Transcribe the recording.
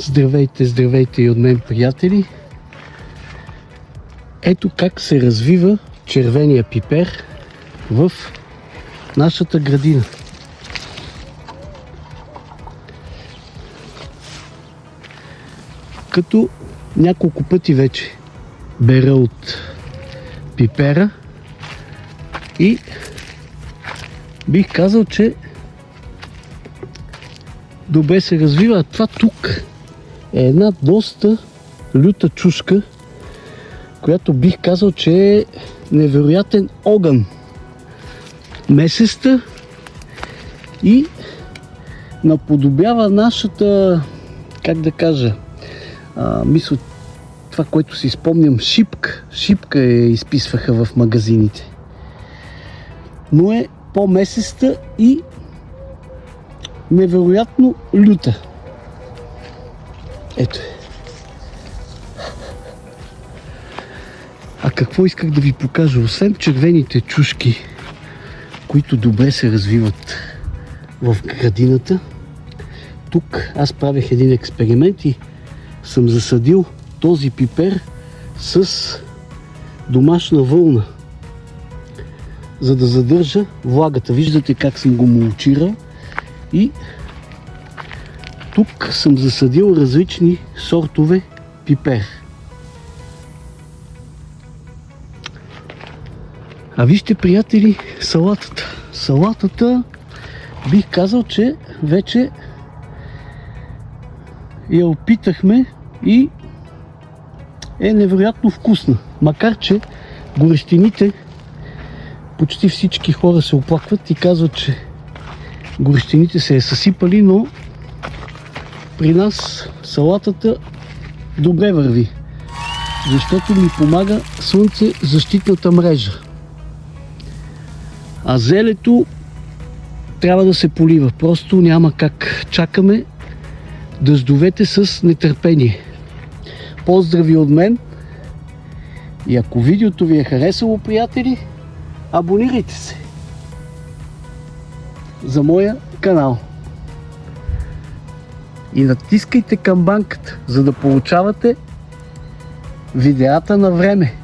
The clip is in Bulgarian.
Здравейте, здравейте и от мен, приятели! Ето как се развива червения пипер в нашата градина. Като няколко пъти вече бера от пипера и бих казал, че добре се развива. А това тук е една доста люта чушка, която бих казал, че е невероятен огън. Месеста и наподобява нашата, как да кажа, мисля, това, което си спомням, шипка. Шипка изписваха в магазините. Но е по-месеста и невероятно люта. Ето е. А какво исках да ви покажа? Освен червените чушки, които добре се развиват в градината, тук аз правих един експеримент и съм засадил този пипер с домашна вълна, за да задържа влагата. Виждате как съм го мулчирал и тук съм засадил различни сортове пипер. А вижте, приятели, салатата. Салатата бих казал, че вече я опитахме и е невероятно вкусна. Макар че горещините, почти всички хора се оплакват и казват, че горещините се е съсипали, но при нас салатата добре върви, защото ми помага слънцезащитната мрежа. А зелето трябва да се полива. Просто няма как. Чакаме дъждовете с нетърпение. Поздрави от мен! И ако видеото ви е харесало, приятели, абонирайте се за моя канал. И натискайте камбанката, за да получавате видеята на време.